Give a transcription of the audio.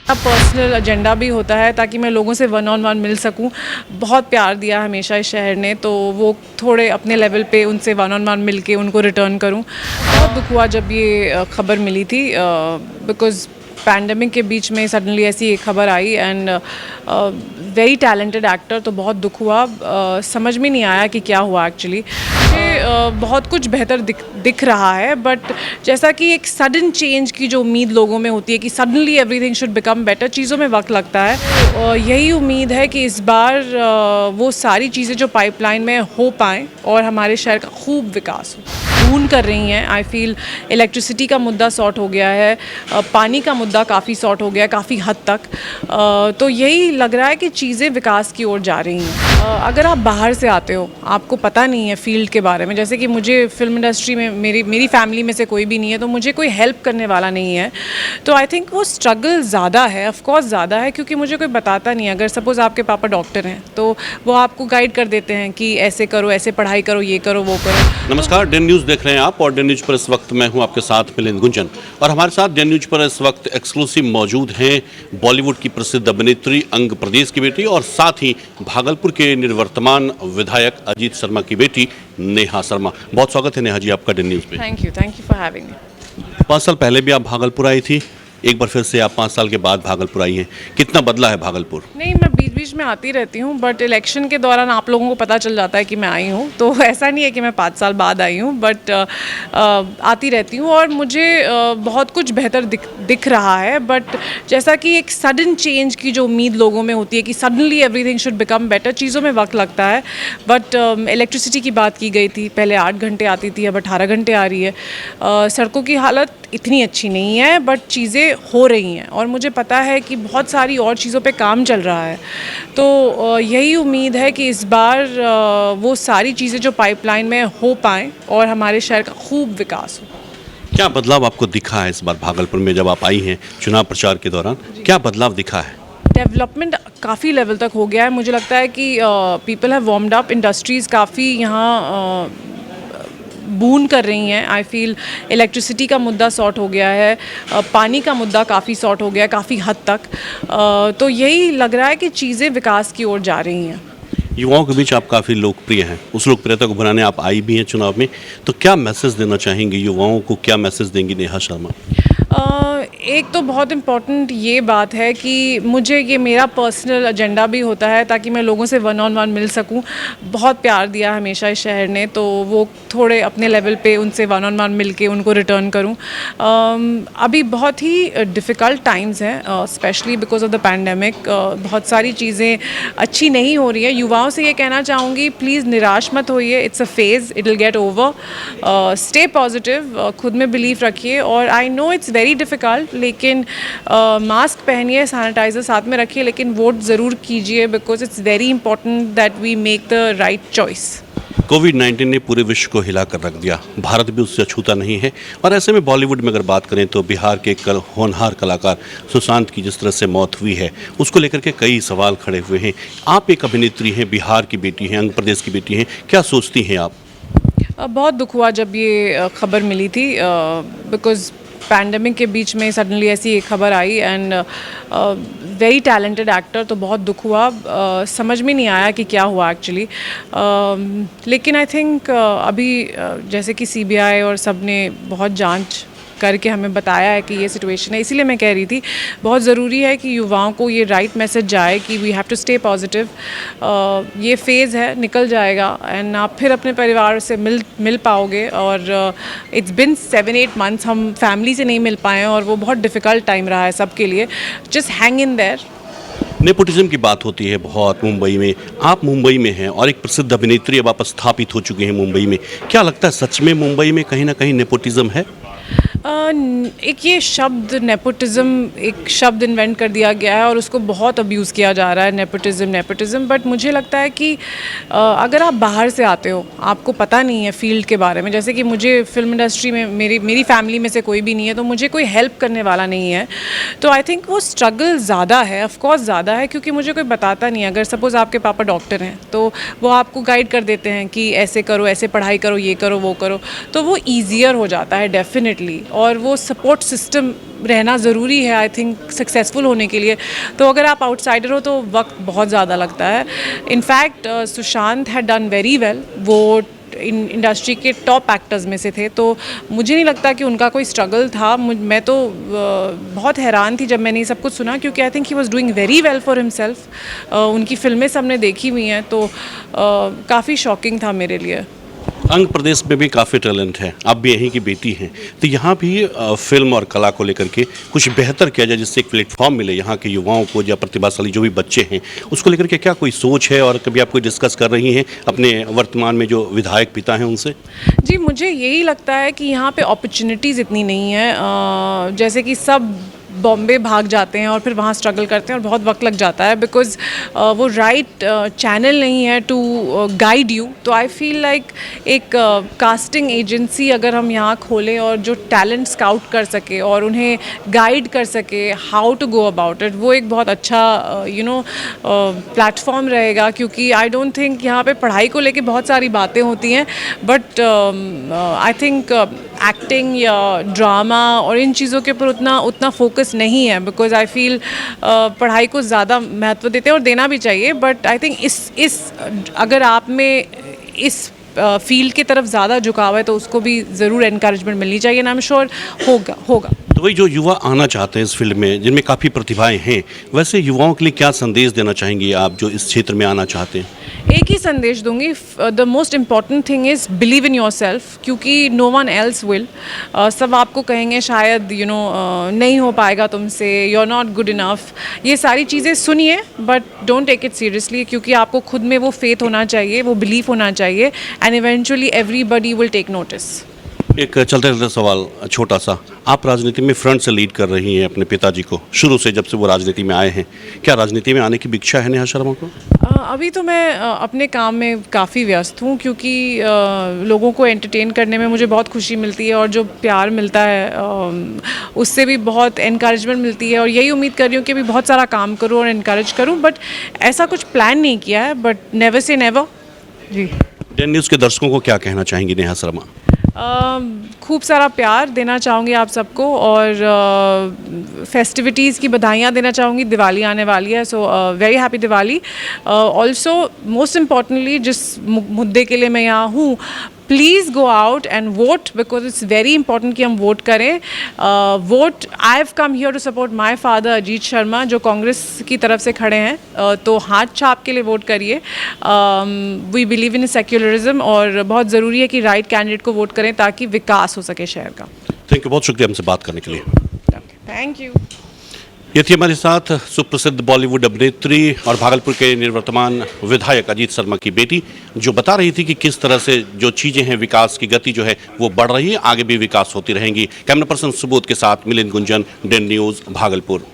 Personal agenda भी होता है ताकि मैं लोगों से वन ऑन वन मिल सकूं। बहुत प्यार दिया हमेशा इस शहर ने, तो वो थोड़े अपने लेवल पे उनसे वन ऑन वन मिल के उनको रिटर्न करूं। बहुत दुख हुआ जब ये खबर मिली थी, बिकॉज़ पैंडमिक के बीच में सडनली ऐसी एक खबर आई एंड वेरी टैलेंटेड एक्टर, तो बहुत दुख हुआ। समझ में नहीं आया कि क्या हुआ एक्चुअली। बहुत कुछ बेहतर दिख रहा है, बट जैसा कि एक सडन चेंज की जो उम्मीद लोगों में होती है कि suddenly everything should become better, चीज़ों में वक्त लगता है। यही उम्मीद है कि इस बार वो सारी चीज़ें जो पाइपलाइन में हो पाएँ और हमारे शहर का खूब विकास हो। खून कर रही हैं। आई फील इलेक्ट्रिसिटी का मुद्दा सॉर्ट हो गया है, पानी का मुद्दा काफ़ी सॉर्ट हो गया है काफ़ी हद तक। तो यही लग रहा है कि चीज़ें विकास की ओर जा रही हैं। अगर आप बाहर से आते हो, आपको पता नहीं है फील्ड के बारे में, जैसे कि मुझे फिल्म इंडस्ट्री में मेरी फैमिली में से कोई भी नहीं है, तो मुझे कोई हेल्प करने वाला नहीं है। तो आई थिंक वो स्ट्रगल ज़्यादा है, ऑफकोर्स ज़्यादा है, क्योंकि मुझे कोई बताता नहीं है। अगर सपोज़ आपके पापा डॉक्टर हैं तो वो आपको गाइड कर देते हैं कि ऐसे करो, ऐसे पढ़ाई करो, ये करो, वो करो। नमस्कार, डेन न्यूज़ देख रहे हैं आप और डेन न्यूज़ पर इस वक्त मैं हूं आपके साथ मिलिंद गुंजन। और हमारे साथ डेन न्यूज़ पर इस वक्त एक्सक्लूसिव मौजूद हैं बॉलीवुड की प्रसिद्ध अभिनेत्री अंग प्रदेश की बेटी और साथ ही भागलपुर के निवर्तमान विधायक अजीत शर्मा की बेटी नेहा शर्मा। बहुत स्वागत है नेहा जी आपका डेन न्यूज़ पे। Thank you for having me. 5 साल पहले भी आप भागलपुर आई थी, एक बार फिर से आप 5 साल के बाद भागलपुर आई हैं। कितना बदला है भागलपुर? नहीं, मैं बीच बीच में आती रहती हूँ, बट इलेक्शन के दौरान आप लोगों को पता चल जाता है कि मैं आई हूँ, तो ऐसा नहीं है कि मैं 5 साल बाद आई हूँ, बट आती रहती हूँ। और मुझे बहुत कुछ बेहतर दिख रहा है, बट जैसा कि एक सडन चेंज की जो उम्मीद लोगों में होती है कि suddenly everything should become better, चीज़ों में वक्त लगता है। बट इलेक्ट्रिसिटी की बात की गई थी, पहले 8 घंटे आती थी, अब 18 घंटे आ रही है। सड़कों की हालत इतनी अच्छी नहीं है, बट चीज़ें हो रही हैं और मुझे पता है कि बहुत सारी और चीज़ों पे काम चल रहा है। तो यही उम्मीद है कि इस बार वो सारी चीज़ें जो पाइपलाइन में हो पाएँ और हमारे शहर का खूब विकास हो। क्या बदलाव आपको दिखा है इस बार भागलपुर में जब आप आई हैं चुनाव प्रचार के दौरान? क्या बदलाव दिखा है? डेवलपमेंट काफ़ी लेवल तक हो गया है। मुझे लगता है कि people have warmed up, industries काफ़ी यहाँ बून कर रही हैं। आई फील इलेक्ट्रिसिटी का मुद्दा सॉर्ट हो गया है, पानी का मुद्दा काफ़ी सॉर्ट हो गया है काफ़ी हद तक। तो यही लग रहा है कि चीज़ें विकास की ओर जा रही हैं। युवाओं के बीच आप काफ़ी लोकप्रिय हैं, उस लोकप्रियता को बनाने आप आई भी हैं चुनाव में, तो क्या मैसेज देना चाहेंगे युवाओं को? क्या मैसेज देंगी नेहा शर्मा? एक तो बहुत इम्पॉर्टेंट ये बात है कि मुझे ये मेरा पर्सनल एजेंडा भी होता है ताकि मैं लोगों से वन ऑन वन मिल सकूं। बहुत प्यार दिया हमेशा इस शहर ने, तो वो थोड़े अपने लेवल पे उनसे वन ऑन वन मिल के उनको रिटर्न करूं। अभी बहुत ही डिफ़िकल्ट टाइम्स हैं, specially because of the pandemic. बहुत सारी चीज़ें अच्छी नहीं हो रही हैं। युवाओं से ये कहना चाहूँगी, प्लीज़ निराश मत होइए, it's a phase, it will get over. Stay positive, खुद में बिलीव रखिए। और I know it's very difficult, लेकिन मास्क पहनिए, सैनिटाइज़र साथ में रखिए, लेकिन वोट ज़रूर कीजिए, because it's very important that we make the right choice. Covid ने पूरे विश्व को हिला कर रख दिया, भारत भी उससे अछूता नहीं है। और ऐसे में बॉलीवुड में अगर बात करें तो बिहार के एक होनहार कलाकार सुशांत की जिस तरह से मौत हुई है, उसको लेकर के कई सवाल खड़े हुए हैं। आप एक अभिनेत्री हैं, बिहार की बेटी हैं, अंग प्रदेश की बेटी हैं, क्या सोचती हैं आप? बहुत दुख हुआ जब ये खबर मिली थी, बिकॉज़ पैंडमिक के बीच में सडनली ऐसी एक खबर आई एंड वेरी टैलेंटेड एक्टर, तो बहुत दुख हुआ। समझ में नहीं आया कि क्या हुआ एक्चुअली। लेकिन आई थिंक अभी जैसे कि सीबीआई और सब ने बहुत जांच करके हमें बताया है कि ये सिचुएशन है, इसीलिए मैं कह रही थी बहुत ज़रूरी है कि युवाओं को ये राइट मैसेज जाए कि we have to stay positive. ये फेज़ है, निकल जाएगा एंड आप फिर अपने परिवार से मिल पाओगे। और इट्स बिन 7-8 मंथ्स हम फैमिली से नहीं मिल पाए और वो बहुत डिफ़िकल्ट टाइम रहा है सबके लिए। Just hang in their. Nepotism की बात होती है बहुत मुंबई में। आप मुंबई में हैं और एक प्रसिद्ध अभिनेत्री अब आप स्थापित हो चुके हैं मुंबई में। क्या लगता है सच में मुंबई में कहीं ना कहीं नेपोटिज्म है? एक ये शब्द नेपोटिज्म, एक शब्द इन्वेंट कर दिया गया है और उसको बहुत अब्यूज़ किया जा रहा है, नेपोटिज्म। बट मुझे लगता है कि अगर आप बाहर से आते हो, आपको पता नहीं है फील्ड के बारे में, जैसे कि मुझे फिल्म इंडस्ट्री में मेरी फैमिली में से कोई भी नहीं है, तो मुझे कोई हेल्प करने वाला नहीं है। तो आई थिंक वो स्ट्रगल ज़्यादा है, ऑफकोर्स ज़्यादा है, क्योंकि मुझे कोई बताता नहीं है। अगर सपोज़ आपके पापा डॉक्टर हैं तो वो आपको गाइड कर देते हैं कि ऐसे करो, ऐसे पढ़ाई करो, ये करो, वो करो, तो वो ईजियर हो जाता है डेफिनेटली। डेफिनेटली, और वो सपोर्ट सिस्टम रहना ज़रूरी है आई थिंक सक्सेसफुल होने के लिए। तो अगर आप आउटसाइडर हो तो वक्त बहुत ज़्यादा लगता है। In fact Sushant had done very well, वो इंडस्ट्री के टॉप एक्टर्स में से थे, तो मुझे नहीं लगता कि उनका कोई स्ट्रगल था। मैं तो बहुत हैरान थी जब मैंने ये सब कुछ सुना, क्योंकि I think he was doing very well for himself. उनकी फिल्में सबने देखी हुई हैं, तो काफ़ी शॉकिंग था मेरे लिए। अंग प्रदेश में भी काफ़ी टैलेंट है, आप भी यहीं की बेटी हैं, तो यहाँ भी फिल्म और कला को लेकर के कुछ बेहतर किया जाए जिससे एक प्लेटफॉर्म मिले यहाँ के युवाओं को या प्रतिभाशाली जो भी बच्चे हैं उसको लेकर के क्या कोई सोच है, और कभी आप कोई डिस्कस कर रही हैं अपने वर्तमान में जो विधायक पिता हैं उनसे? जी, मुझे यही लगता है कि यहाँ पे अपॉर्चुनिटीज़ इतनी नहीं है। जैसे कि सब बॉम्बे भाग जाते हैं और फिर वहाँ स्ट्रगल करते हैं और बहुत वक्त लग जाता है, बिकॉज़ वो राइट चैनल नहीं है टू गाइड यू। तो आई फील लाइक एक कास्टिंग एजेंसी अगर हम यहाँ खोलें और जो टैलेंट स्काउट कर सके और उन्हें गाइड कर सके how to go about it, वो एक बहुत अच्छा प्लेटफॉर्म रहेगा। क्योंकि आई डोंट थिंक यहाँ पे पढ़ाई को लेके बहुत सारी बातें होती हैं, बट आई थिंक एक्टिंग या ड्रामा और इन चीज़ों के ऊपर उतना फोकस नहीं है, बिकॉज आई फील पढ़ाई को ज़्यादा महत्व देते हैं और देना भी चाहिए। बट आई थिंक इस अगर आप में इस फील्ड की तरफ ज़्यादा झुकाव है तो उसको भी ज़रूर एनकरेजमेंट मिलनी चाहिए, एंड आई एम श्योर होगा। तो वही जो युवा आना चाहते हैं इस फील्ड में, जिनमें काफ़ी प्रतिभाएं हैं, वैसे युवाओं के लिए क्या संदेश देना चाहेंगी आप जो इस क्षेत्र में आना चाहते हैं? एक ही संदेश दूंगी, the most important thing is believe in your self, क्योंकि नो वन एल्स विल। सब आपको कहेंगे शायद नहीं हो पाएगा तुमसे, you are not good enough, ये सारी चीज़ें सुनिए but don't take it seriously, क्योंकि आपको खुद में वो फेथ होना चाहिए, वो बिलीफ होना चाहिए, and eventually everybody will take notice. एक चलते चलते सवाल छोटा सा, आप राजनीति में फ्रंट से लीड कर रही हैं अपने पिताजी को शुरू से, जब से वो राजनीति में आए हैं, क्या राजनीति में आने की इच्छा है नेहा शर्मा को? अभी तो मैं अपने काम में काफ़ी व्यस्त हूँ, क्योंकि लोगों को एंटरटेन करने में मुझे बहुत खुशी मिलती है और जो प्यार मिलता है उससे भी बहुत एनकरेजमेंट मिलती है, और यही उम्मीद कर रही हूँ कि अभी बहुत सारा काम करूँ और इनकरेज करूँ। बट ऐसा कुछ प्लान नहीं किया है, बट नेवर से नेवर। जी, डेन न्यूज़ के दर्शकों को क्या कहना चाहेंगी नेहा शर्मा? खूब सारा प्यार देना चाहूँगी आप सबको, और फेस्टिविटीज़ की बधाइयाँ देना चाहूँगी। दिवाली आने वाली है, so very happy Diwali. Also most importantly जिस मुद्दे के लिए मैं यहाँ हूँ, please go out and vote, because it's very important कि हम वोट करें। Vote, I have come here to support my father Ajit Sharma, जो कांग्रेस की तरफ से खड़े हैं, तो हाथ छाप के लिए वोट करिए। वी बिलीव इन सेक्युलरिज्म, और बहुत ज़रूरी है कि राइट कैंडिडेट को वोट करें ताकि विकास हो सके शहर का। थैंक यू, बहुत शुक्रिया हमसे बात करने के लिए। Thank you. ये थी हमारे साथ सुप्रसिद्ध बॉलीवुड अभिनेत्री और भागलपुर के निवर्तमान विधायक अजीत शर्मा की बेटी, जो बता रही थी कि किस तरह से जो चीज़ें हैं, विकास की गति जो है वो बढ़ रही है, आगे भी विकास होती रहेंगी। कैमरा पर्सन सुबोध के साथ मिलिंद गुंजन, डेन न्यूज़, भागलपुर।